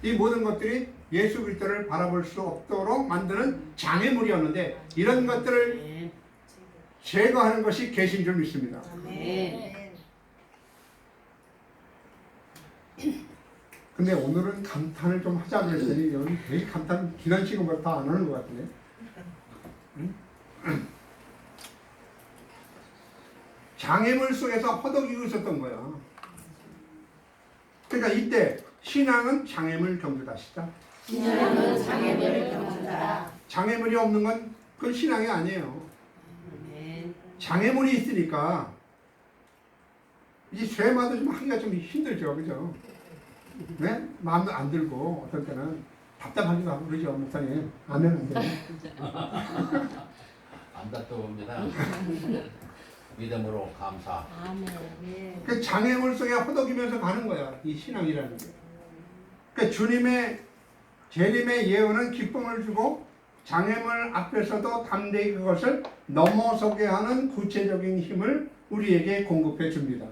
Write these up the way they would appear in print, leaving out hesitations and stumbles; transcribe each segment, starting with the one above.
이 모든 것들이 예수 그리스도를 바라볼 수 없도록 만드는 장애물이었는데 이런 것들을 제거하는 것이 계신 줄 믿습니다. 근데 오늘은 감탄을 좀 하자 그랬더니 여기 매일 감탄 기난식은 다 안 하는 것 같은데. 응? 장애물 속에서 허덕이고 있었던 거야. 그러니까 이때 신앙은 장애물 경주다시다. 신앙은 장애물을 경주다. 장애물이 없는 건 그건 신앙이 아니에요. 장애물이 있으니까 이 죄마도 좀 하기가 좀 힘들죠, 그죠? 네? 마음도 안 들고 어떤 때는 답답하기도 하고 그러죠, 목사님. 아멘, 안 돼요. 안 답답합니다. 믿음으로 감사. 그 장애물 속에 허덕이면서 가는 거야, 이 신앙이라는 게. 그 주님의 재림의 예언은 기쁨을 주고 장애물 앞에서도 담대히 그것을 넘어서게 하는 구체적인 힘을 우리에게 공급해 줍니다.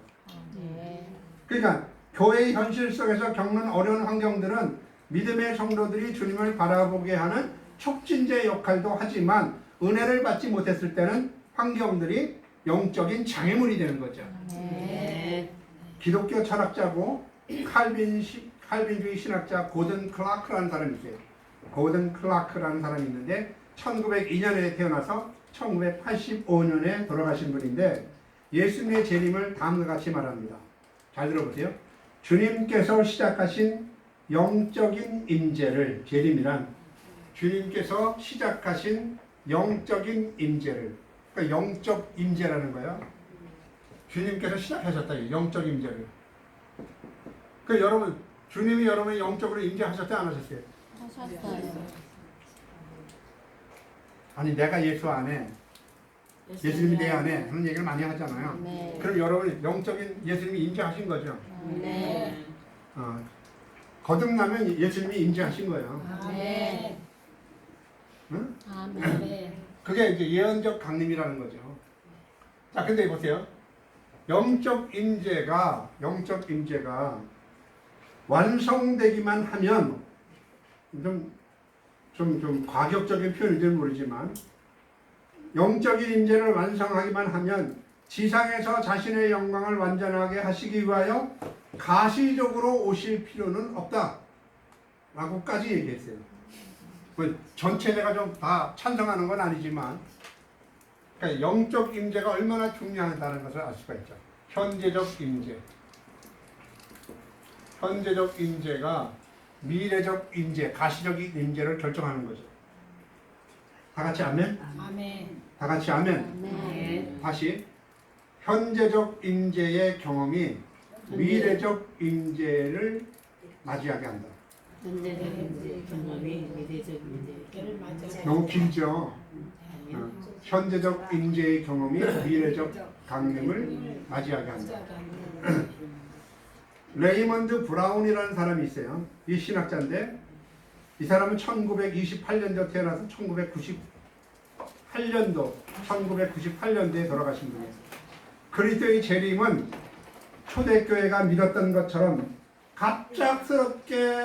그러니까 교회의 현실 속에서 겪는 어려운 환경들은 믿음의 성도들이 주님을 바라보게 하는 촉진제 역할도 하지만 은혜를 받지 못했을 때는 환경들이 영적인 장애물이 되는 거죠. 기독교 철학자고 칼빈주의 신학자 고든 클라크라는 사람이 있어요. 고든 클라크라는 사람이 있는데 1902년에 태어나서 1985년에 돌아가신 분인데 예수님의 재림을 다음과 같이 말합니다. 잘 들어보세요. 주님께서 시작하신 영적인 임재를, 재림이란 주님께서 시작하신 영적인 임재를, 그러니까 영적 임재라는 거야. 주님께서 시작하셨다, 영적 임재를. 그 여러분, 주님이 여러분의 영적으로 임재하셨어요, 안 하셨어요? 하셨어요. 아니 내가 예수 안에, 예수님이 내 안에 하는 얘기를 많이 하잖아요. 네. 그럼 여러분 영적인 예수님이 임재하신 거죠. 네. 거듭나면 예수님이 임재하신 거예요. 아멘. 응? 아멘. 그게 이제 예언적 강림이라는 거죠. 자, 근데 보세요. 영적 임재가 완성되기만 하면 좀 과격적인 표현인지는 모르지만 영적인 임재를 완성하기만 하면 지상에서 자신의 영광을 완전하게 하시기 위하여 가시적으로 오실 필요는 없다 라고까지 얘기했어요. 뭐 전체가 좀 다 찬성하는 건 아니지만 그러니까 영적 임재가 얼마나 중요하다는 것을 알 수가 있죠. 현재적 임재, 현재적 임재가 미래적 임재, 가시적인 임재를 결정하는 거죠. 다 같이 아멘? 아멘. 다 같이 아멘? 아멘. 다시 현재적 임재의 경험이 미래적 임재를 맞이하게 한다. 현재적 임재 경험이 미래적 임재를 맞아. 너무 길죠? 현재적 임재의 경험이 미래적 강림을 맞이하게 한다. 레이먼드 브라운이라는 사람이 있어요. 이 신학자인데 이 사람은 1928년도 태어나서 1998년도에 돌아가신 분이에요. 그리스도의 재림은 초대교회가 믿었던 것처럼 갑작스럽게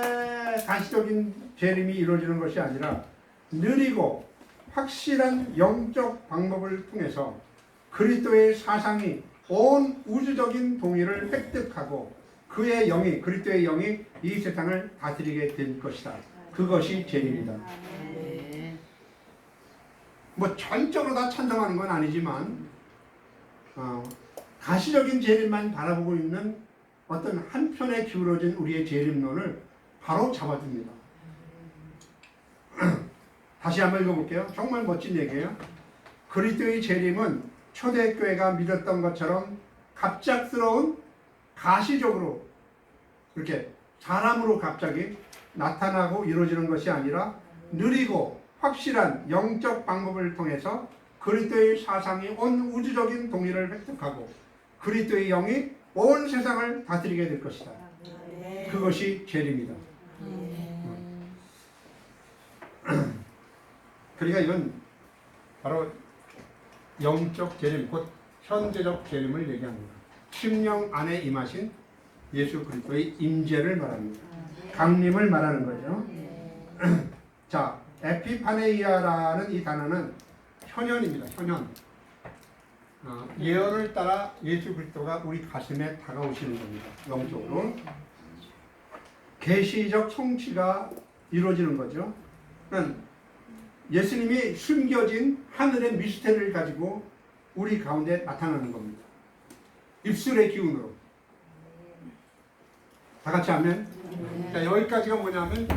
가시적인 재림이 이루어지는 것이 아니라 느리고 확실한 영적 방법을 통해서 그리스도의 사상이 온 우주적인 동의를 획득하고 그의 영이, 그리스도의 영이 이 세상을 다스리게 될 것이다. 그것이 재림이다. 뭐 전적으로 다 찬성하는 건 아니지만 가시적인 재림만 바라보고 있는 어떤 한편에 기울어진 우리의 재림론을 바로 잡아줍니다. 다시 한번 읽어볼게요. 정말 멋진 얘기예요. 그리스도의 재림은 초대교회가 믿었던 것처럼 갑작스러운 가시적으로 이렇게 사람으로 갑자기 나타나고 이루어지는 것이 아니라 느리고 확실한 영적 방법을 통해서 그리스도의 사상이 온 우주적인 동의를 획득하고 그리스도의 영이 온 세상을 다스리게 될 것이다. 그것이 재림이다. 그러니까 이건 바로 영적 재림, 곧 현재적 재림을 얘기합니다. 심령 안에 임하신 예수 그리스도의 임재를 말합니다. 강림을 말하는 거죠. 자, 에피파네이아라는 이 단어는 현현입니다. 현현. 예언을 따라 예수 그리스도가 우리 가슴에 다가오시는 겁니다. 영적으로. 계시적 성취가 이루어지는 거죠. 그러니까 예수님이 숨겨진 하늘의 미스터리를 가지고 우리 가운데 나타나는 겁니다. 입술의 기운으로. 다 같이 하면. 자, 여기까지가 뭐냐면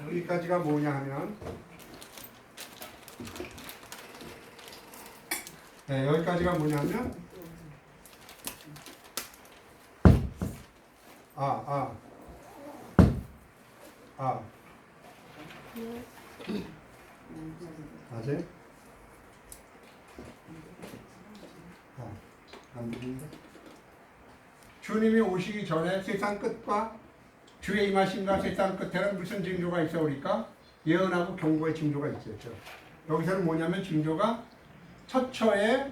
여기까지가 뭐냐 하면 네, 여기까지가 뭐냐면 맞아요? 안 들리는데? 주님이 오시기 전에 세상 끝과 주의 임하심과 세상 끝에는 무슨 징조가 있어오니까 예언하고 경고의 징조가 있었죠. 여기서는 뭐냐면 징조가 처처에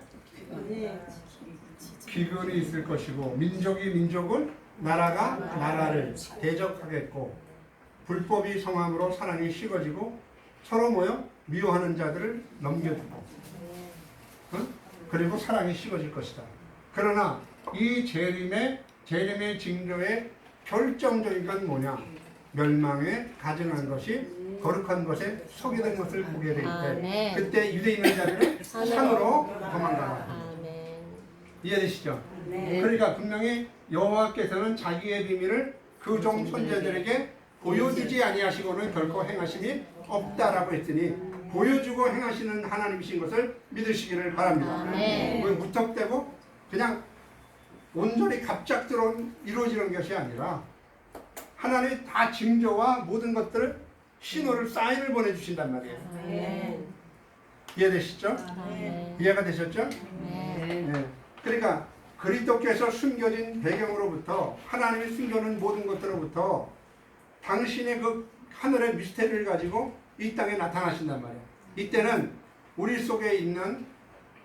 기근이 있을 것이고 민족이 민족을 나라가 나라를 대적하겠고 불법이 성함으로 사랑이 식어지고 서로 모여 미워하는 자들을 넘겨주고 그리고 사랑이 식어질 것이다. 그러나 이 재림의 징조의 결정적인 건 뭐냐? 멸망에 가증한 것이 거룩한 것에 소개된 것을 보게 될 때 그때 유대 있는 자들은 산으로 도망가라. 이해되시죠? 그러니까 분명히 여호와께서는 자기의 비밀을 그 종 손자들에게 보여주지 아니하시고는 결코 행하심이 없다라고 했으니 보여주고 행하시는 하나님이신 것을 믿으시기를 바랍니다. 무턱대고 그냥 온전히 갑작스러워 이루어지는 것이 아니라 하나님이 다 징조와 모든 것들을 신호를 사인을 보내주신단 말이에요. 이해되시죠? 이해가 되셨죠? 네. 그러니까 그리스도께서 숨겨진 배경으로부터 하나님이 숨겨놓은 모든 것들로부터 당신의 그 하늘의 미스터리를 가지고 이 땅에 나타나신단 말이에요. 이때는 우리 속에 있는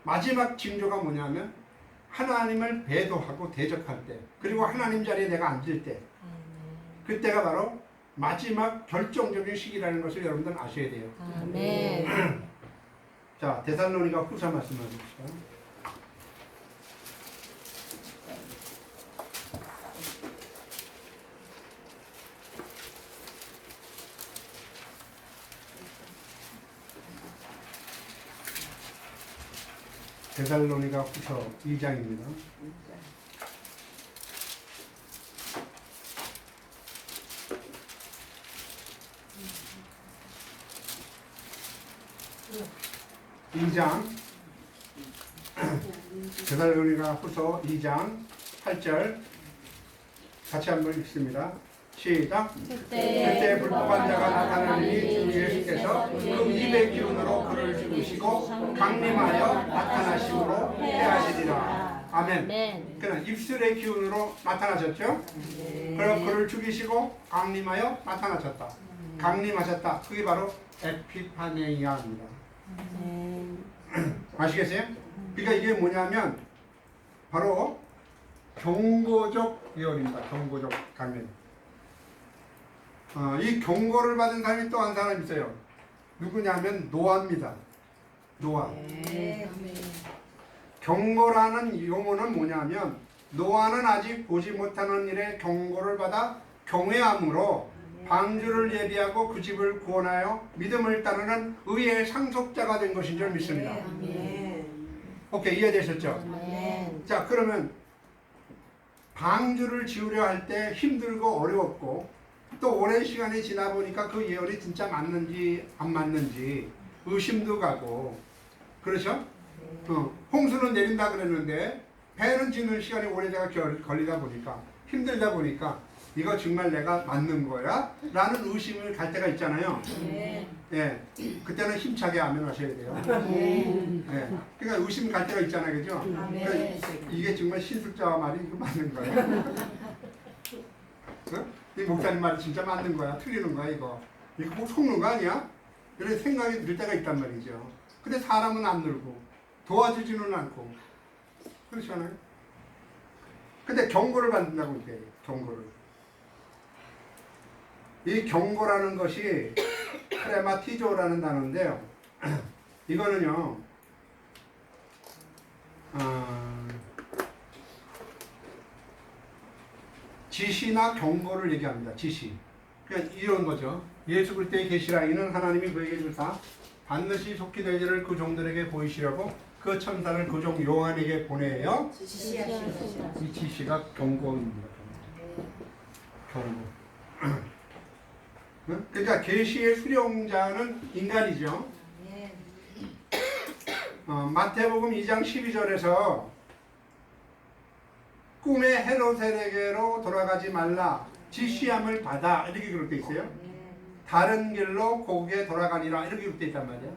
마지막 징조가 뭐냐면 하나님을 배도하고 대적할 때 그리고 하나님 자리에 내가 앉을 때 그때가 바로 마지막 결정적인 시기라는 것을 여러분들 아셔야 돼요. 자, 데살로니가 후서 말씀을 봅시다. 데살로니가 후서 2장입니다. 데살로니가 후서 2장 8절 같이 한번 읽습니다. 시작. 그때 불법한 자가 나타나니 주 예수께서 그 입의 기운으로 그를 죽이시고 강림하여 나타나심으로 해하시리라. 아멘. 그는 입술의 기운으로 나타나셨죠. 그리고 그를 죽이시고 강림하여 나타나셨다. 강림하셨다. 그게 바로 에피파네이아입니다. 아시겠어요? 그러니까 이게 뭐냐면 바로 경고적 예언입니다. 경고적 강림. 이 경고를 받은 사람이 또 한 사람이 있어요. 누구냐면 노아입니다. 노아. 경고라는 용어는 뭐냐면 노아는 아직 보지 못하는 일에 경고를 받아 경외함으로 방주를 예비하고 그 집을 구원하여 믿음을 따르는 의의 상속자가 된 것인 줄 믿습니다. 오케이, 이해되셨죠? 자, 그러면 방주를 지으려 할 때 힘들고 어려웠고 또 오랜 시간이 지나 보니까 그 예언이 진짜 맞는지 안 맞는지 의심도 가고 그렇죠? 홍수는 내린다 그랬는데 배는 짓는 시간이 오래되가 걸리다 보니까 힘들다 보니까 이거 정말 내가 맞는 거야? 라는 의심을 갈 때가 있잖아요. 네. 그때는 힘차게 아멘 하셔야 돼요. 네. 그러니까 의심 갈 때가 있잖아요. 그죠? 그러니까 이게 정말 신술자와 말이 이거 맞는 거야? 이 목사님 말이 진짜 맞는 거야? 틀리는 거야? 이거 꼭 속는 거 아니야? 이런 생각이 들 때가 있단 말이죠. 근데 사람은 안 늘고 도와주지는 않고 그렇지 않아요? 근데 경고를 받는다고 이렇게 경고를. 이 경고라는 것이 크레마티조라는 단어인데요. 이거는요. 지시나 경고를 얘기합니다. 지시. 그러니까 이런 거죠. 예수 그리스도의 계시라 이는 하나님이 그에게 주사 반드시 속히 될 일을 그 종들에게 보이시려고 그 천사를 그 종 요한에게 보내요. 지시하시라. 이 지시가 경고입니다. 경고. 응? 그러니까 계시의 수령자는 인간이죠. 마태복음 2장 12절에서 꿈의 헤롯에게로 돌아가지 말라 지시함을 받아 이렇게 기록되어 있어요. 다른 길로 고국에 돌아가니라 이렇게 기록되어 있단 말이야.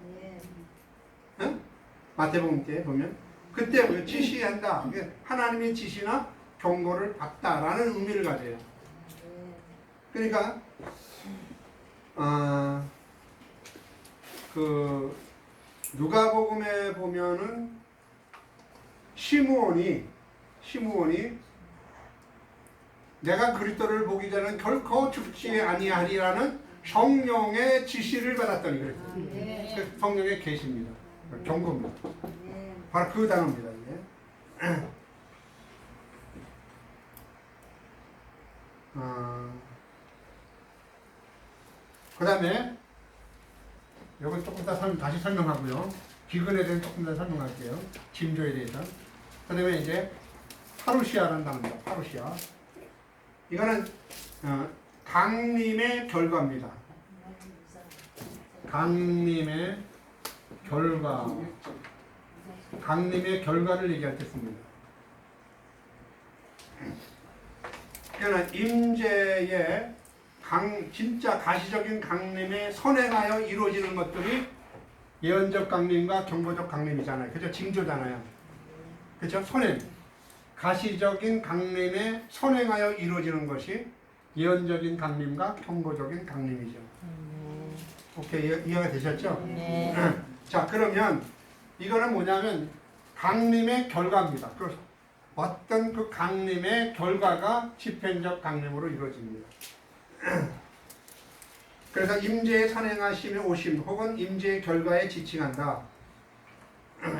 응? 마태복음 때 보면 그때 지시한다. 하나님의 지시나 경고를 받다라는 의미를 가져요. 그러니까 그 누가복음에 보면은 시므온이 내가 그리스도를 보기 전에는 결코 죽지 아니하리라는 성령의 지시를 받았더니 그랬어요. 그 성령의 계시입니다. 경고입니다. 바로 그 단어입니다. 그 다음에 이건 조금 더 다시 설명하고요. 기근에 대해서 조금 더 설명할게요. 징조에 대해서. 그 다음에 이제 파루시아라는 단어입니다. 파루시아. 이거는 강림의 결과입니다. 강림의 결과. 강림의 결과를 얘기할 때 씁니다. 그러니까 임재의 진짜 가시적인 강림에 선행하여 이루어지는 것들이 예언적 강림과 경고적 강림이잖아요. 그죠? 징조잖아요. 그죠? 선행. 가시적인 강림에 선행하여 이루어지는 것이 예언적인 강림과 경고적인 강림이죠. 오케이, 이해가 되셨죠? 네. 자, 그러면 이거는 뭐냐면 강림의 결과입니다. 그 어떤 그 강림의 결과가 집행적 강림으로 이루어집니다. 그래서 임재의 선행하심에 오심 혹은 임재의 결과에 지칭한다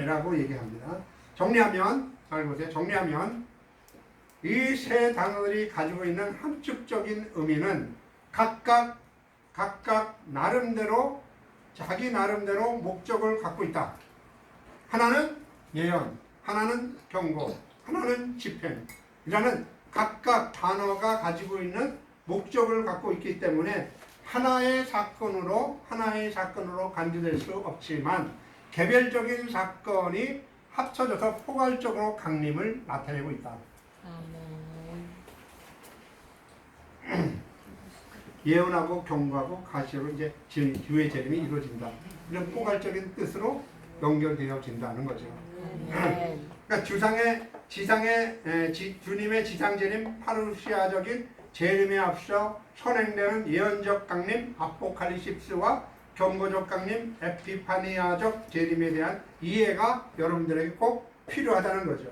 라고 얘기합니다. 정리하면 잘 보세요. 정리하면 이 세 단어들이 가지고 있는 함축적인 의미는 각각 나름대로 자기 나름대로 목적을 갖고 있다. 하나는 예언, 하나는 경고, 하나는 집행이라는 각각 단어가 가지고 있는 목적을 갖고 있기 때문에 하나의 사건으로 간주될 수 없지만 개별적인 사건이 합쳐져서 포괄적으로 강림을 나타내고 있다. 예언하고 경고하고 가시로 이제 교회 재림이 이루어진다. 이런 포괄적인 뜻으로 연결되어진다는 거죠. 그러니까 주님의 지상 재림, 파루시아적인 재림에 앞서 선행되는 예언적 강림, 아포칼리십스와 경고적 강림, 에피파니아적 재림에 대한 이해가 여러분들에게 꼭 필요하다는 거죠.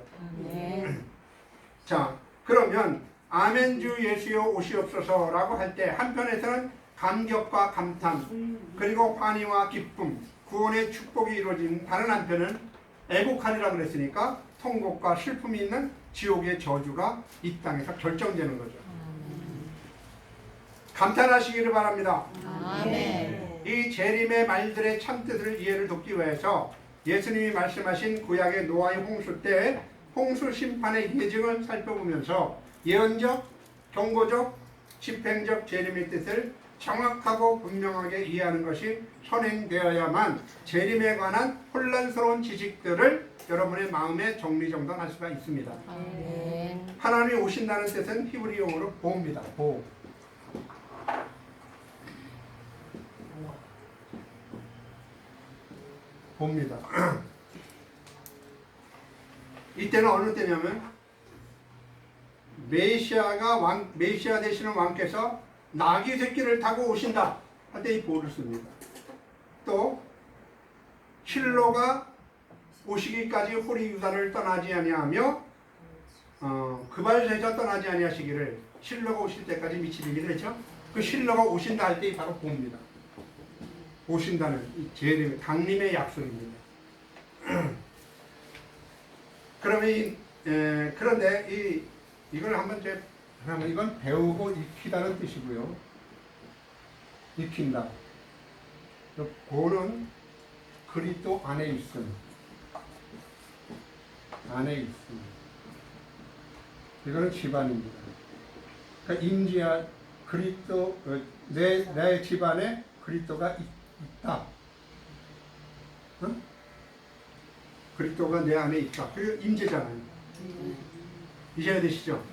자, 그러면 아멘주 예수여 오시옵소서라고 할 때 한편에서는 감격과 감탄 그리고 환희와 기쁨 구원의 축복이 이루어진 다른 한편은 애곡하리라고 그랬으니까 통곡과 슬픔이 있는 지옥의 저주가 이 땅에서 결정되는 거죠. 감탄하시기를 바랍니다. 아멘. 이 재림의 말들의 참뜻을 이해를 돕기 위해서 예수님이 말씀하신 구약의 노아의 홍수 때 홍수 심판의 예증을 살펴보면서 예언적, 경고적, 집행적 재림의 뜻을 정확하고 분명하게 이해하는 것이 선행되어야만 재림에 관한 혼란스러운 지식들을 여러분의 마음에 정리정돈할 수가 있습니다. 아멘. 하나님이 오신다는 뜻은 히브리어로 보입니다. 보. 봅니다. 이때는 어느 때냐면 메시아 되시는 왕께서 나귀 새끼를 타고 오신다 할 때 이 보를 씁니다. 또 실로가 오시기까지 호리 유다를 떠나지 아니하며 그발세자 떠나지 아니하시기를 실로가 오실 때까지 미치리기도 했죠. 그 실로가 오신다 할 때 바로 봅니다. 오신다는 이 재림, 강림의 약속입니다. 그러면 그런데 이걸 한번 그러면 이건 배우고 익히다는 뜻이고요. 익힌다. 고는 그리스도 안에 있음. 안에 있음. 이거는 집안입니다. 그러니까 임지야 그리스도 내 집안에 그리스도가 있다. 응? 그리스도가 내 안에 있다. 그게 임재잖아요. 이해가 되시죠?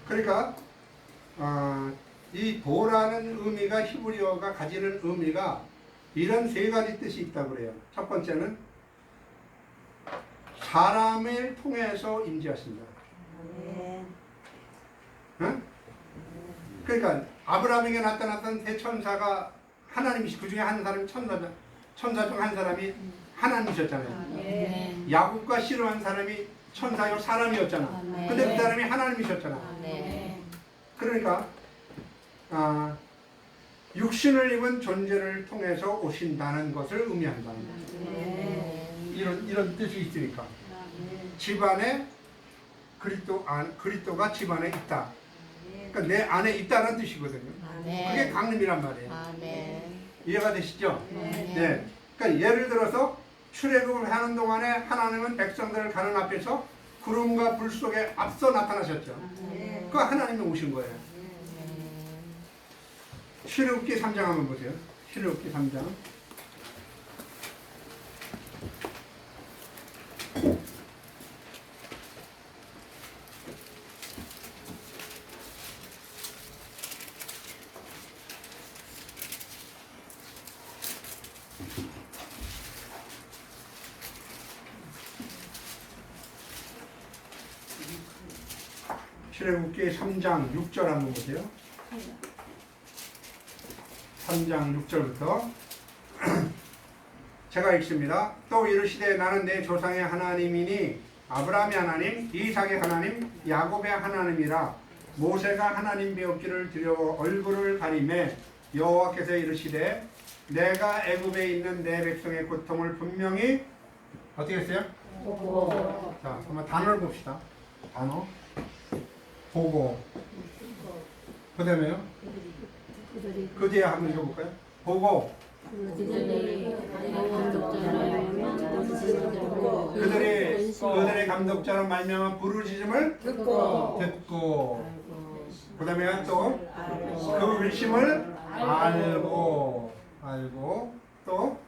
그러니까 이 도라는 의미가 히브리어가 가지는 의미가 이런 세 가지 뜻이 있다고 그래요. 첫 번째는 사람을 통해서 임재하신다. 응? 그러니까 아브라함에게 나타났던 대천사가 하나님이시, 그 중에 한 사람이 천사 중 한 사람이 하나님이셨잖아요. 야곱과 씨름한 사람이 천사요 사람이었잖아. 근데 그 사람이 하나님이셨잖아. 그러니까 육신을 입은 존재를 통해서 오신다는 것을 의미한다. 이런 뜻이 있으니까 집안에 그리스도가 집안에 있다. 그러니까 내 안에 있다는 뜻이거든요. 그게 강림이란 말이에요. 이해가 되시죠? 네. 그러니까 예를 들어서 출애굽을 하는 동안에 하나님은 백성들을 가는 앞에서 구름과 불 속에 앞서 나타나셨죠. 그 하나님이 오신 거예요. 출애굽기 3장 한번 보세요. 출애굽기 3장. 출애굽기 3장 6절 한번 보세요. 3장 6절부터 제가 읽습니다. 또 이르시되 나는 내 조상의 하나님이니 아브라함의 하나님, 이삭의 하나님, 야곱의 하나님이라. 모세가 하나님 배우기를 두려워 얼굴을 가리매 여호와께서 이르시되 내가 애굽에 있는 내 백성의 고통을 분명히 어떻게 했어요? 보고. 자, 한번 단어를 봅시다. 단어. 보고. 그 다음에요? 그 뒤에 한번 읽어볼까요? 보고. 그들의 감독자로 말미암아 부르짖음을 듣고. 그 다음에 또 그 의심을 알고 또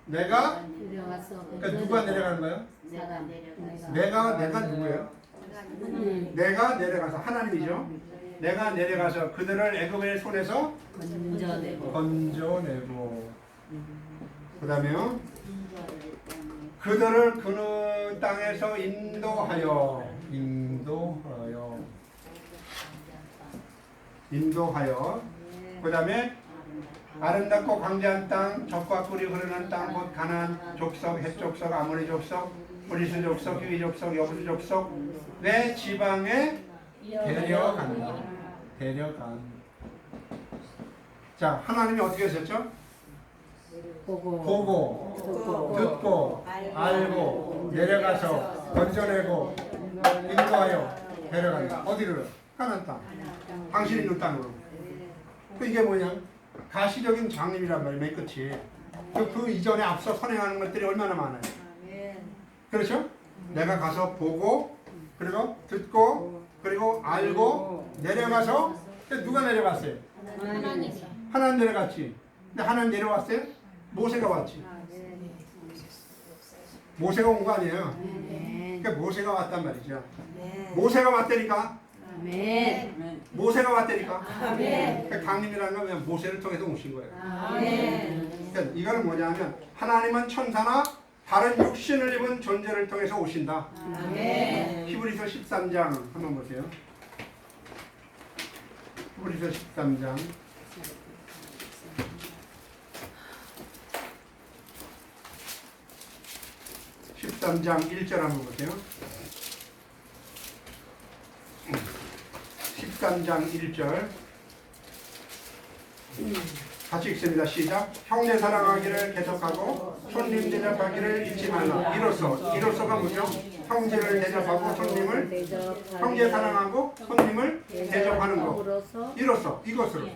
내가 그러니까 누가 내려가는 거예요? 내가 누구예요? 내가 내려가서 하나님이죠. 내가 내려가서 그들을 애굽의 손에서 건져내고 그 다음에요 그들을 그느 땅에서 인도하여 그 다음에 아름답고 광대한 땅, 젖과 꿀이 흐르는 땅, 곧 가나안 족속, 헷 족속, 아모리 족속, 브리스 족속, 히위 족속, 여부스 족속 내 지방에 데려간. 자, 하나님이 어떻게 하셨죠? 보고, 듣고, 알고, 내려가서 건져내고, 인도하여 데려간다. 어디로? 가나안 땅. 당신이 있는 땅으로. 이게 뭐냐? 가시적인 장님이란 말이에요. 맨 끝이. 그 이전에 앞서 선행하는 것들이 얼마나 많아요. 그렇죠? 내가 가서 보고, 그리고 듣고, 그리고 알고, 내려가서 누가 내려갔어요? 하나님 내려갔지. 근데 하나님 내려왔어요? 모세가 왔지. 모세가 온 거 아니에요. 그러니까 모세가 왔단 말이죠. 모세가 왔다니까. 모세가 왔다니까. 그러니까 강림이라는 건 그냥 모세를 통해서 오신 거예요. 그러니까 이거는 뭐냐면 하나님은 천사나 다른 육신을 입은 존재를 통해서 오신다. 히브리서 13장 한번 보세요. 히브리서 13장 1절 한번 보세요. 13장 1절 같이 읽습니다. 시작. 형제 사랑하기를 계속하고 손님 대접하기를 잊지 말라. 이로서가 뭐죠? 형제를 대접하고 손님을 형제 사랑하고 손님을 대접하는 거. 이것으로서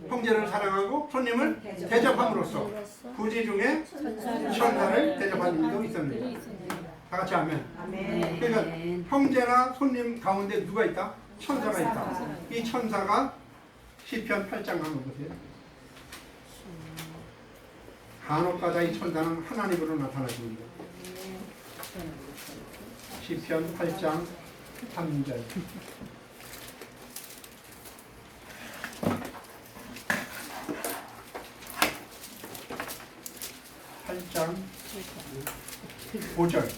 형제를 사랑하고 손님을 대접함으로써 부지 중에 천사를 대접하는 일도 있었습니다. 다 같이 아멘. 그러니까 형제나 손님 가운데 누가 있다? 천사가 있다. 이 천사가 시편 8장 한번 보세요. 간혹가다 이 천사는 하나님으로 나타나십니다. 시편 8장 3절. 8장 5절.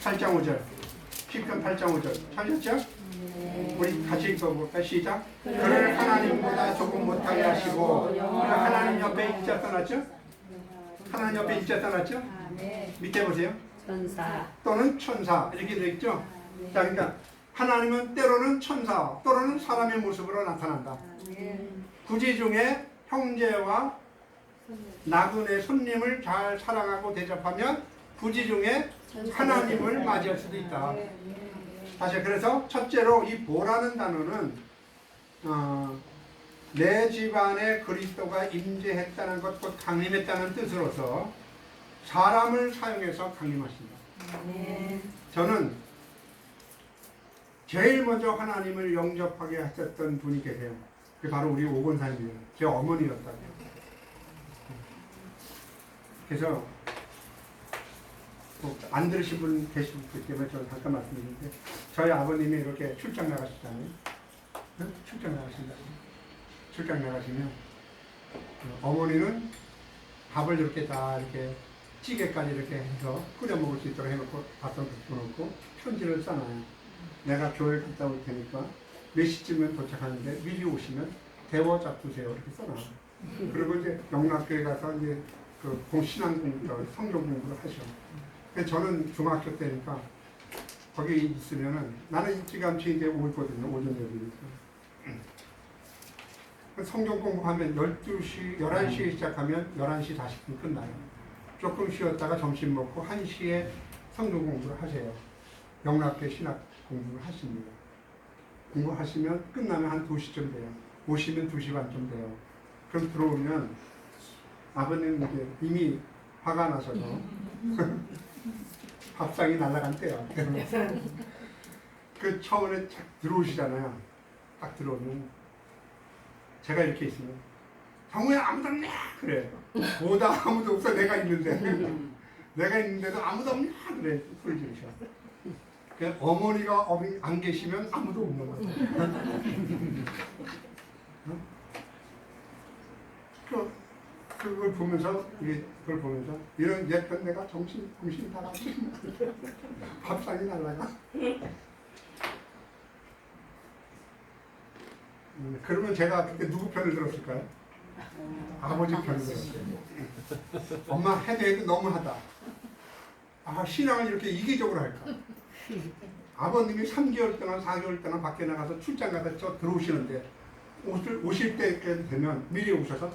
8장 5절. 시편 8장 5절. 찾았죠? 우리 같이 읽어볼까? 시작. 그를 하나님보다 조금 못하게 하시고 하나님 옆에 일자 써놨죠? 하나님 옆에 일자 써놨죠? 밑에 보세요. 천사 또는 천사 이렇게 되어 있죠? 자, 그러니까 하나님은 때로는 천사 또는 사람의 모습으로 나타난다. 구지 중에 형제와 나그네 손님을 잘 사랑하고 대접하면 구지 중에 하나님을 맞이할 수도 있다. 다시 그래서 첫째로 이 보라는 단어는 내 집안에 그리스도가 임재했다는 것, 곧 강림했다는 뜻으로서 사람을 사용해서 강림하십니다. 저는 제일 먼저 하나님을 영접하게 하셨던 분이 계세요. 그게 바로 우리 오건사님이에요. 제 어머니였다고요. 그래서 안 들으신 분 계시기 때문에 저는 잠깐 말씀드리는데 저희 아버님이 이렇게 출장 나가시잖아요. 출장 나가신다. 출장 나가시면 어머니는 밥을 이렇게 다 이렇게 찌개까지 이렇게 해서 끓여 먹을 수 있도록 해놓고 밥상 부어놓고 편지를 써놔요. 내가 교회 갔다 올 테니까 몇 시쯤에 도착하는데 미리 오시면 대워 잡수세요. 이렇게 써놔. 그리고 이제 영락교회 가서 이제 그 신앙 공부, 성경 공부를 하셔. 저는 중학교 때니까 거기 있으면은 나는 일찌감치 이제 오거든요. 오전 여기니까. 성경 공부하면 12시, 11시에 시작하면 11시 40분 끝나요. 조금 쉬었다가 점심 먹고 1시에 성경 공부를 하세요. 영락교 신학 공부를 하십니다. 공부하시면 끝나면 한 2시쯤 돼요. 오시면 2시 반쯤 돼요. 그럼 들어오면 아버님 이제 이미 화가 나셔서 밥상이 날아간 때야. 그 처음에 딱 들어오시잖아요. 딱 들어오면 제가 이렇게 있으면 정우야 아무도 없냐? 그래. 뭐다 아무도 없어. 내가 있는데. 내가 있는데도 아무도 없냐? 그래. 소리 지르셔. 어머니가 안 계시면 아무도 없는 거예요. 그걸 보면서 이런 예쁜 내가 정신 나가지. 밥상이 날라가. 그러면 제가 그때 누구 편을 들었을까요? 아버지 편을 들었어요. 엄마 해도 너무하다. 신앙을 이렇게 이기적으로 할까? 아버님이 3개월 동안 4개월 동안 밖에 나가서 출장 가다 저 들어오시는데 오실 때 되면 미리 오셔서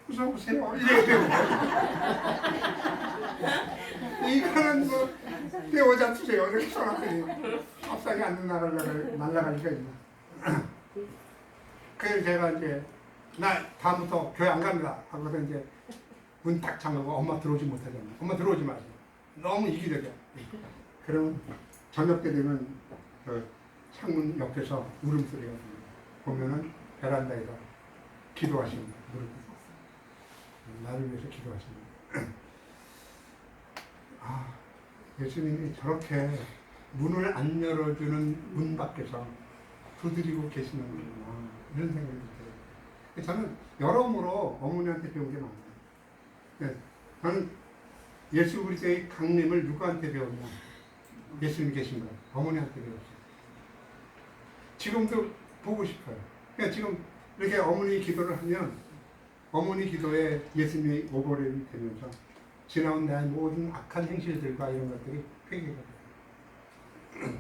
웃어 보세요. 이래야 되고 이거는 뭐 떼어자 주세요. 이렇게 써놨더니 밥상이 안 날아갈 리가 있나. 그래서 제가 이제 나 다음부터 교회 안 갑니다 하고서 이제 문 딱 잠그고 엄마 들어오지 못하잖아. 엄마 들어오지 마세요. 너무 이기적이야. 그럼 저녁 때 되면 그 창문 옆에서 울음소리가 들려요. 보면은 베란다에서 기도하십니다. 나를 위해서 기도하십니다. 예수님이 저렇게 문을 안 열어주는 문 밖에서 두드리고 계시는구나 이런 생각이 들어요. 저는 여러모로 어머니한테 배운 게 많아요. 저는 예수 그리스도의 강림을 누구한테 배웠냐? 예수님이 계신 거예요. 어머니한테 배웠어요. 지금도 보고 싶어요. 그러니까 지금 이렇게 어머니 기도를 하면 어머니 기도에 예수님이 오버랩이 되면서 지나온 나의 모든 악한 행실들과 이런 것들이 회개가 돼요.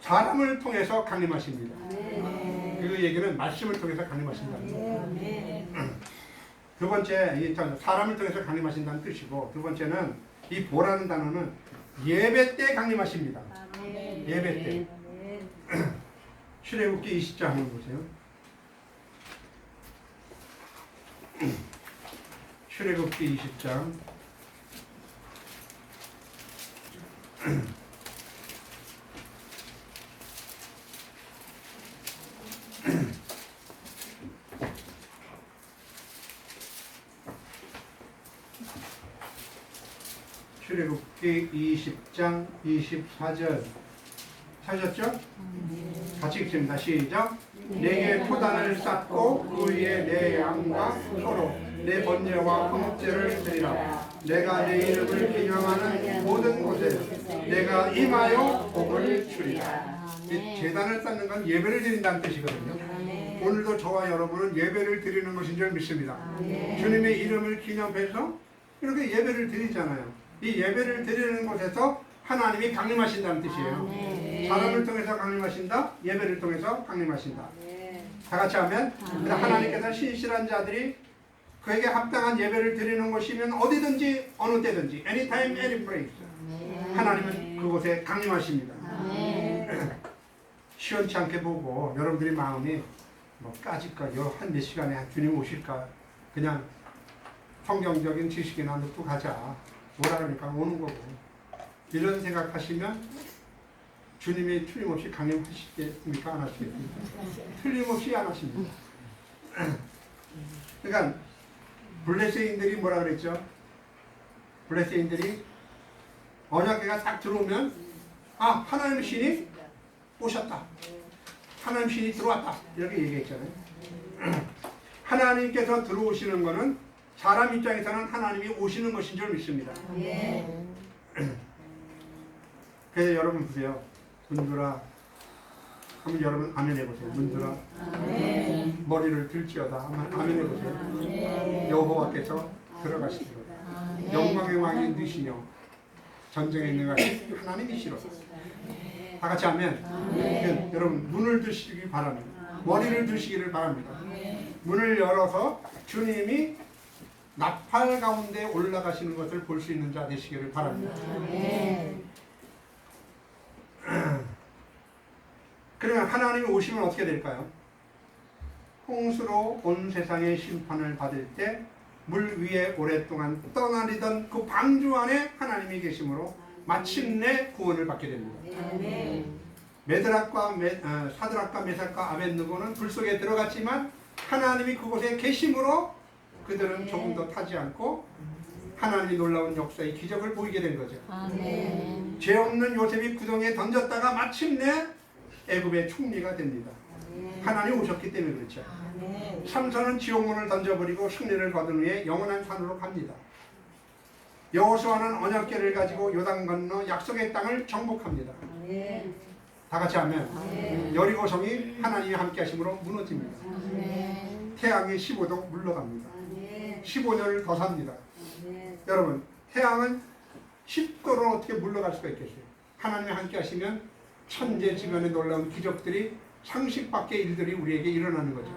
사람을 통해서 강림하십니다. 네. 그 얘기는 말씀을 통해서 강림하신다는 거예요. 네. 두 번째, 이 사람을 통해서 강림하신다는 뜻이고, 두 번째는 이 보라는 단어는 예배 때 강림하십니다. 예배 때. 출애굽기 20장 한번 보세요. 출애굽기 20장. 출애굽기 20장 24절 찾으셨죠? 같이 읽습니다. 시작. 내게 토단을 쌓고 그 위에 내 양과 소로 내 번제와 화목제를 드리라. 내가 내 이름을 기념하는 모든 곳에 내가 임하여 복을 주리라. 이 제단을 쌓는 건 예배를 드린다는 뜻이거든요. 오늘도 저와 여러분은 예배를 드리는 것인 줄 믿습니다. 주님의 이름을 기념해서 이렇게 예배를 드리잖아요. 이 예배를 드리는 곳에서 하나님이 강림하신다는 뜻이에요. 사람을 통해서 강림하신다, 예배를 통해서 강림하신다. 다 같이 하면 하나님께서 신실한 자들이 그에게 합당한 예배를 드리는 곳이면 어디든지 어느 때든지 anytime, any place 하나님은 그곳에 강림하십니다. 시원치 않게 보고 여러분들이 마음이 뭐 까짓까 한 몇 시간에 주님 오실까 그냥 성경적인 지식이나 넣고 가자 뭐라 그러니까 오는 거고 이런 생각하시면 주님이 틀림없이 강림하시겠습니까? 안 하시겠습니까? 틀림없이 안 하십니다. 그러니까 블레세인들이 뭐라 그랬죠? 블레세인들이 언약궤가 딱 들어오면 아 하나님의 신이 오셨다. 하나님 신이 들어왔다. 이렇게 얘기했잖아요. 하나님께서 들어오시는 것은 사람 입장에서는 하나님이 오시는 것인 줄 믿습니다. 그래서 여러분 보세요. 문들아 한번 여러분 아멘 해보세요. 문들아 머리를 들지어다 한번 아멘 해보세요. 여호와께서 들어가시리로다. 영광의 왕이 누시며 전쟁에 있는 것이 하나님이시로다. 다 같이 하면 여러분 눈을 드시기 바랍니다. 머리를 드시기를 바랍니다. 문을 열어서 주님이 나팔 가운데 올라가시는 것을 볼 수 있는 자 되시기를 바랍니다. 그러면 하나님이 오시면 어떻게 될까요? 홍수로 온 세상의 심판을 받을 때 물 위에 오랫동안 떠나리던 그 방주 안에 하나님이 계심으로 마침내 구원을 받게 됩니다. 사드락과 메삭과 아벳느고는 불 속에 들어갔지만 하나님이 그곳에 계심으로 그들은 조금 더 타지 않고 하나님이 놀라운 역사의 기적을 보이게 된 거죠. 죄 없는 요셉이 구덩이에 던졌다가 마침내 애굽의 총리가 됩니다. 하나님 오셨기 때문에 그렇죠. 삼손은 지옥문을 던져버리고 승리를 거둔 후에 영원한 산으로 갑니다. 여호수아는 언약궤를 가지고 요단 건너 약속의 땅을 정복합니다. 다 같이 하면 여리고성이 하나님이 함께 하심으로 무너집니다. 태양이 15도 물러갑니다. 15년을 더 삽니다. 여러분 태양은 10도로 어떻게 물러갈 수가 있겠어요? 하나님이 함께 하시면 천재지변의 놀라운 기적들이 상식 밖의 일들이 우리에게 일어나는 거죠.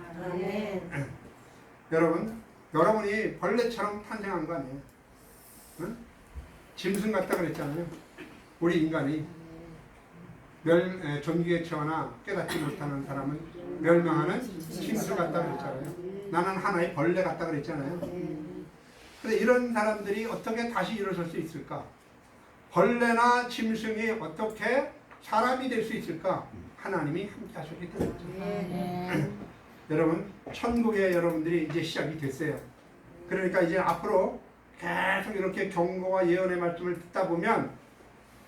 여러분이 벌레처럼 탄생한 거 아니에요? 응? 짐승 같다 그랬잖아요. 우리 인간이 전기계처나 깨닫지 못하는 사람은 멸망하는 짐승 같다 그랬잖아요. 나는 하나의 벌레 같다 그랬잖아요. 근데 이런 사람들이 어떻게 다시 일어설 수 있을까? 벌레나 짐승이 어떻게 사람이 될 수 있을까? 하나님이 함께 하셨기 때문이죠. 여러분, 천국의 여러분들이 이제 시작이 됐어요. 그러니까 이제 앞으로 계속 이렇게 경고와 예언의 말씀을 듣다 보면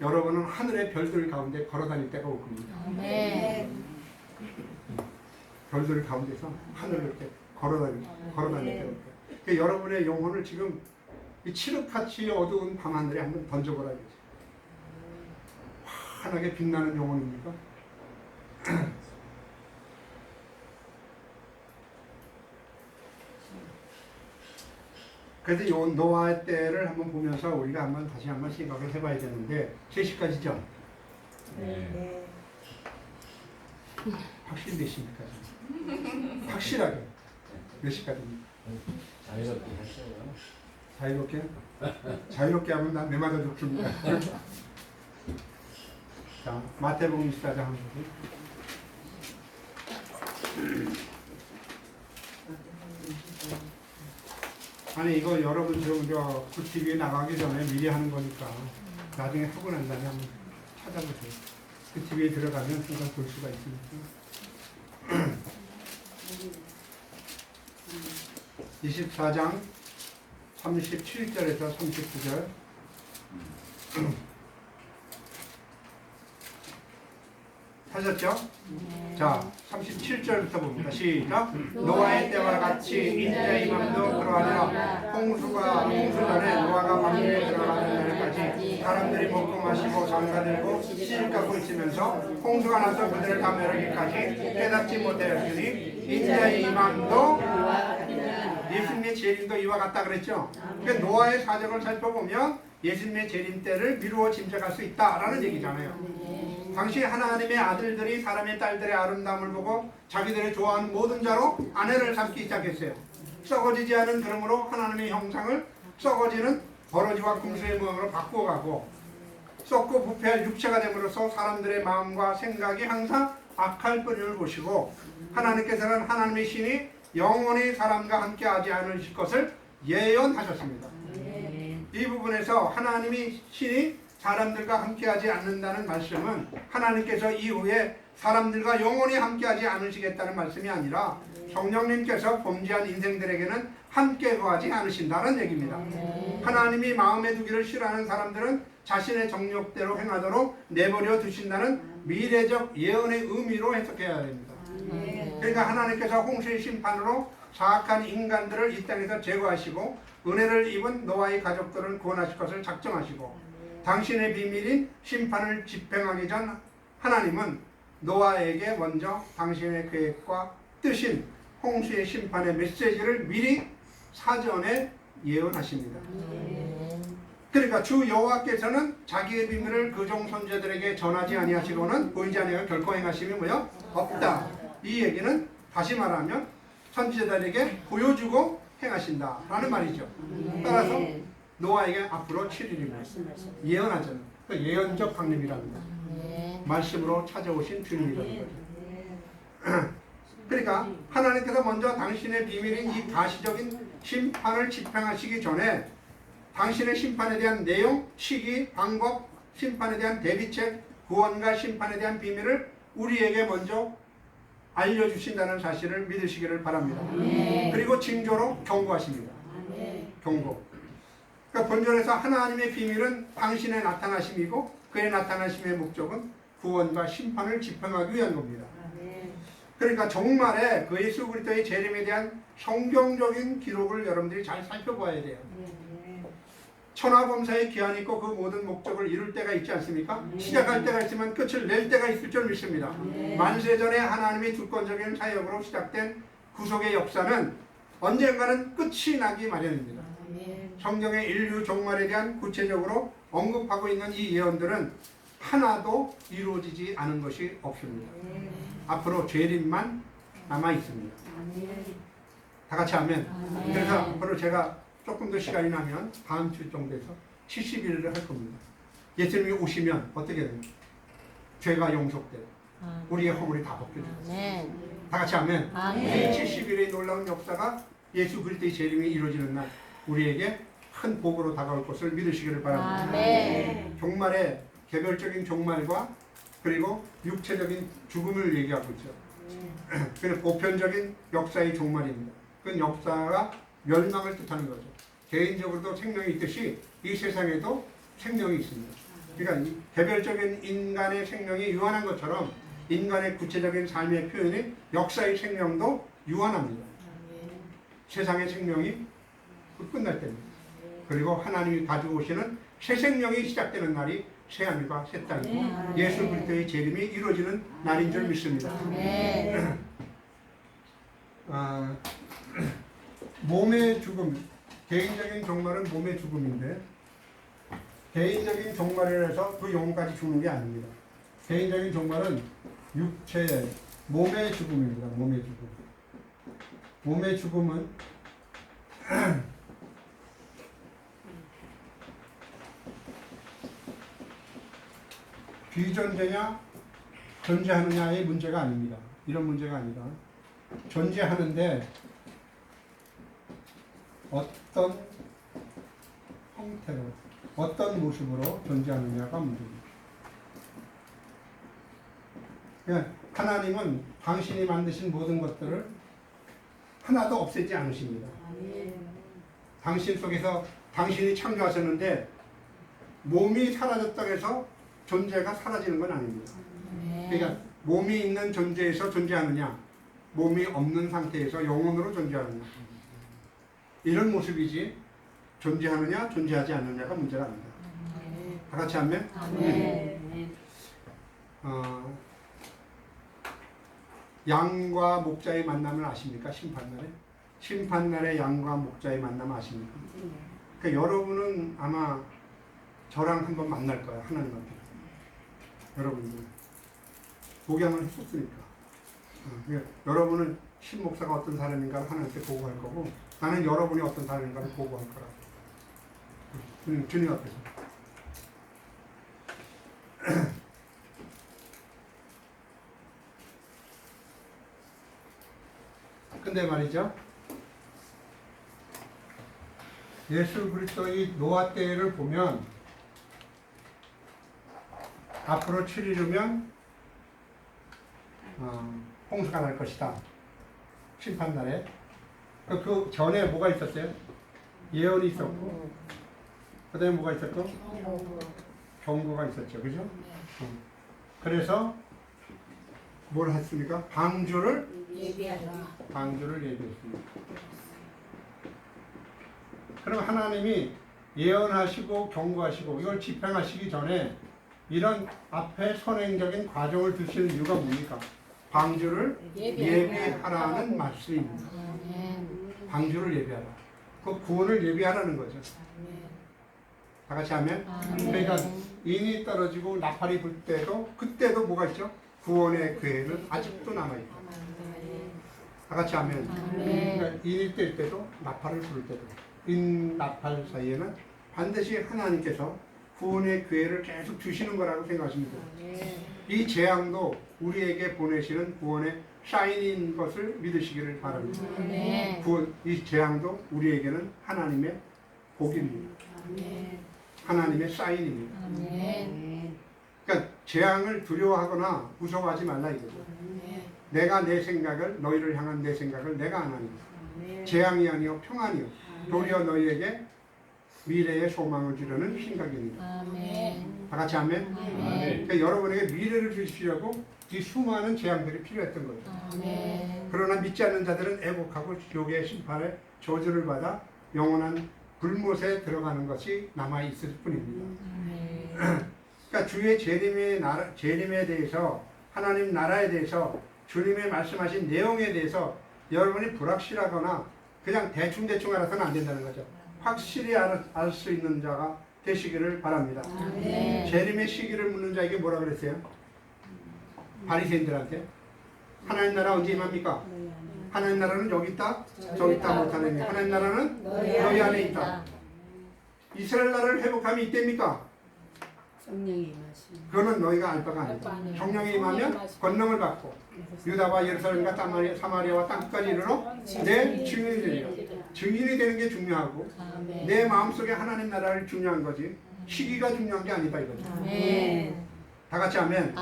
여러분은 하늘의 별들 가운데 걸어다닐 때가 올 겁니다. 별들 가운데서 하늘을 이렇게 걸어다닐 때가 올 거예요. 그러니까 여러분의 영혼을 지금 이 칠흑같이 어두운 밤하늘에 한번 던져보라. 환하게 빛나는 영혼입니까? 그래서 요 노아의 때를 한번 보면서 우리가 다시 한번 생각을 해봐야 되는데 3시까지죠? 확실히 몇 시입니까? 확실하게 몇 시까지입니까? 자유롭게 하세요. 자유롭게? 자유롭게 하면 난 내 말도 죽습니다. 자, 마태복음 24장 한번 보세요. 아니 이거 여러분 그 TV에 나가기 전에 미리 하는 거니까 나중에 하고 난 다음에 한번 찾아보세요. 그 TV에 들어가면 순간 볼 수가 있으니까. 24장 37절에서 39절. 하셨죠? 자, 37절부터 봅니다. 시작. 노아의 때와 같이 인자의 맘도 그러하리라. 홍수 전에 노아가 방주에 들어가는 날까지 사람들이 먹고 마시고 장사들고 씨를 갖고 있으면서 홍수가 나서 그들을 다 멸하기까지 깨닫지 못하였으니 인자의 맘도 예수님의 재림도 이와 같다 그랬죠. 그러니까 노아의 사정을 살펴보면 예수님의 재림 때를 미루어 짐작할 수 있다라는 얘기잖아요. 당시 하나님의 아들들이 사람의 딸들의 아름다움을 보고 자기들이 좋아하는 모든 자로 아내를 삼기 시작했어요. 썩어지지 않은 그러므로 하나님의 형상을 썩어지는 버러지와 금수의 모양으로 바꾸어가고 썩고 부패할 육체가 됨으로써 사람들의 마음과 생각이 항상 악할 뿐임을 보시고 하나님께서는 하나님의 신이 영원히 사람과 함께 하지 않으실 것을 예언하셨습니다. 이 부분에서 하나님이 신이 사람들과 함께하지 않는다는 말씀은 하나님께서 이후에 사람들과 영원히 함께하지 않으시겠다는 말씀이 아니라 성령님께서 범죄한 인생들에게는 함께 거하지 않으신다는 얘기입니다. 하나님이 마음에 두기를 싫어하는 사람들은 자신의 정욕대로 행하도록 내버려 두신다는 미래적 예언의 의미로 해석해야 됩니다. 그러니까 하나님께서 홍수의 심판으로 사악한 인간들을 이 땅에서 제거하시고 은혜를 입은 노아의 가족들을 구원하실 것을 작정하시고 당신의 비밀인 심판을 집행하기 전 하나님은 노아에게 먼저 당신의 계획과 뜻인 홍수의 심판의 메시지를 미리 사전에 예언하십니다. 그러니까 주 여호와께서는 자기의 비밀을 그종 선지자들에게 전하지 아니하시고는 보이지 아니하여 결코 행하심이 뭐요? 없다. 이 얘기는 다시 말하면 선지자들에게 보여주고 행하신다라는 말이죠. 따라서 노아에게 앞으로 7일입니다. 예언하잖아요. 그러니까 예언적 강림이랍니다. 말씀으로 찾아오신 주님이라는 거죠. 그러니까 하나님께서 먼저 당신의 비밀인 이 가시적인 심판을 집행하시기 전에 당신의 심판에 대한 내용, 시기, 방법, 심판에 대한 대비책, 구원과 심판에 대한 비밀을 우리에게 먼저 알려주신다는 사실을 믿으시기를 바랍니다. 그리고 징조로 경고하십니다. 경고. 그러니까 본절에서 하나님의 비밀은 당신의 나타나심이고 그의 나타나심의 목적은 구원과 심판을 집행하기 위한 겁니다. 그러니까 종말에 그 예수 그리스도의 재림에 대한 성경적인 기록을 여러분들이 잘 살펴봐야 돼요. 천하범사의 기한이 있고 그 모든 목적을 이룰 때가 있지 않습니까? 시작할 때가 있으면 끝을 낼 때가 있을 줄 믿습니다. 만세전에 하나님의 주권적인 사역으로 시작된 구속의 역사는 언젠가는 끝이 나기 마련입니다. 성경의 인류 종말에 대한 구체적으로 언급하고 있는 이 예언들은 하나도 이루어지지 않은 것이 없습니다. 앞으로 재림만 남아 있습니다. 다 같이 하면. 그래서 앞으로 제가 조금 더 시간이 나면 다음 주 정도에서 70일을 할 겁니다. 예수님이 오시면 어떻게 됩니까? 죄가 용서되고 우리의 허물이 다 벗겨져요. 다 같이 하면. 70일의 놀라운 역사가 예수 그리스도의 재림이 이루어지는 날 우리에게 큰 복으로 다가올 것을 믿으시기를 바랍니다. 종말의 개별적인 종말과 그리고 육체적인 죽음을 얘기하고 있죠. 그래서 보편적인 역사의 종말입니다. 그 역사가 멸망을 뜻하는 거죠. 개인적으로도 생명이 있듯이 이 세상에도 생명이 있습니다. 그러니까 개별적인 인간의 생명이 유한한 것처럼 인간의 구체적인 삶의 표현인 역사의 생명도 유한합니다. 세상의 생명이 끝날 때입니다. 그리고 하나님이 가지고 오시는 새 생명이 시작되는 날이 새하늘과 새 땅이고 예수 그리스도의 재림이 이루어지는 날인 줄 믿습니다. 몸의 죽음, 개인적인 종말은 몸의 죽음인데 개인적인 종말이라 해서 그 영혼까지 죽는 게 아닙니다. 개인적인 종말은 육체의 몸의 죽음입니다. 몸의 죽음. 몸의 죽음은 비존재냐 존재하느냐의 문제가 아닙니다. 이런 문제가 아니라 존재하는데 어떤 형태로 어떤 모습으로 존재하느냐가 문제입니다. 그러니까 하나님은 당신이 만드신 모든 것들을 하나도 없애지 않으십니다. 당신 속에서 당신이 창조하셨는데 몸이 사라졌다고 해서 존재가 사라지는 건 아닙니다. 그러니까 몸이 있는 존재에서 존재하느냐, 몸이 없는 상태에서 영혼으로 존재하느냐, 이런 모습이지 존재하느냐 존재하지 않느냐가 문제가 아닙니다. 다 같이 하면 양과 목자의 만남을 아십니까? 심판날에? 심판날에 양과 목자의 만남 아십니까? 그러니까 여러분은 아마 저랑 한번 만날 거야, 하나님 앞에. 여러분들 복양을 했었으니까. 그러니까 여러분은 신 목사가 어떤 사람인가를 하나님께 보고할 거고, 나는 여러분이 어떤 사람인가를 보고할 거라고. 주님 앞에서. 근데 말이죠, 예수 그리스도의 노아 때를 보면 앞으로 7일이면 홍수가 날 것이다. 심판날에. 그 전에 뭐가 있었어요? 예언이 있었고, 그 다음에 뭐가 있었고? 경고가 있었죠. 그죠? 그래서 뭘 했습니까? 방주를 예비했습니다. 그럼 하나님이 예언하시고 경고하시고 이걸 집행하시기 전에 이런 앞에 선행적인 과정을 두시는 이유가 뭡니까? 방주를 예비하라는 말씀입니다. 방주를 예비하라. 그 구원을 예비하라는 거죠. 다 같이 하면? 그러니까 인이 떨어지고 나팔이 불 때도 그때도 뭐가 있죠? 구원의 기회는 아직도 남아있다. 다 같이 하면? 그러니까 인이 뜰 때도 나팔을 부를 때도 인 나팔 사이에는 반드시 하나님께서 구원의 기회를 계속 주시는 거라고 생각하시면 돼요. 이 재앙도 우리에게 보내시는 구원의 사인인 것을 믿으시기를 바랍니다. 이 재앙도 우리에게는 하나님의 복입니다. 하나님의 사인입니다. 그러니까 재앙을 두려워하거나 무서워하지 말라 이거죠. 내가 내 생각을, 너희를 향한 내 생각을 내가 안 하니까 재앙이 아니요 평안이요 도리어 너희에게 미래의 소망을 주려는 생각입니다. 다 같이 하면? 그러니까 여러분에게 미래를 주시려고 이 수많은 재앙들이 필요했던 거예요. 그러나 믿지 않는 자들은 애곡하고 지옥의 심판에 저주를 받아 영원한 불못에 들어가는 것이 남아있을 뿐입니다. 그러니까 주의 재림에 대해서, 하나님 나라에 대해서, 주님의 말씀하신 내용에 대해서 여러분이 불확실하거나 그냥 대충 알아서는 안 된다는 거죠. 확실히 알 수 있는 자가 되시기를 바랍니다. 재림의 시기를 묻는 자에게 뭐라 그랬어요? 바리새인들한테 하나님 나라 언제 임합니까? 하나님 나라는 여기 있다, 저기 있다 못하는 하나님 나라는 너희 안에 있다. 이스라엘 나라를 회복함이 이때입니까? 성령이 임하시는. 그거는 너희가 알 바가 아니다. 성령이 임하면 권능을 받고 유다와 예루살렘과 사마리아와 땅끝까지 이르러 내 증인이 되리라. 증인이 되는 게 중요하고 내 마음속에 하나님 나라를 중요한 거지 시기가 중요한 게 아니다 이거죠. 다 같이 하면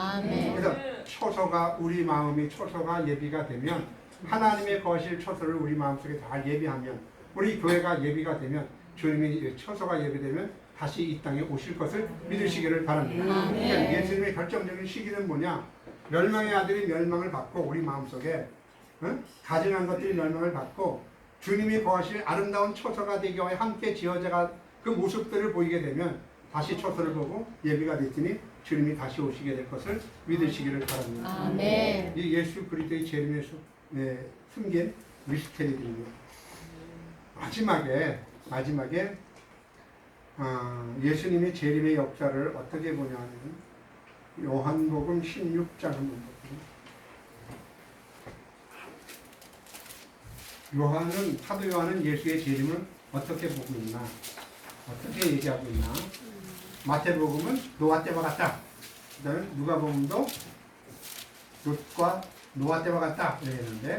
그래서 초소가 우리 마음이 초소가 예비가 되면 하나님의 거실 초소를 우리 마음속에 잘 예비하면 우리 교회가 예비가 되면 주님이 초소가 예비되면 다시 이 땅에 오실 것을 믿으시기를 바랍니다. 그러니까 예수님의 결정적인 시기는 뭐냐? 멸망의 아들이 멸망을 받고 우리 마음속에 가증한 것들이 멸망을 받고 주님이 거하실 아름다운 초소가 되기 위해 함께 지어져가 그 모습들을 보이게 되면 다시 초소를 보고 예비가 됐으니 주님이 다시 오시게 될 것을 믿으시기를 바랍니다. 이 예수 그리스도의 재림에 숨긴 미스테리들입니다. 마지막에 예수님의 재림의 역사를 어떻게 보냐면 요한복음 16장 한번 볼게요. 사도 요한은 예수의 재림을 어떻게 보고 있나? 어떻게 얘기하고 있나? 마태복음은 노아 때와 같다. 그 다음에 누가복음도 롯과 노아 때와 같다. 이랬는데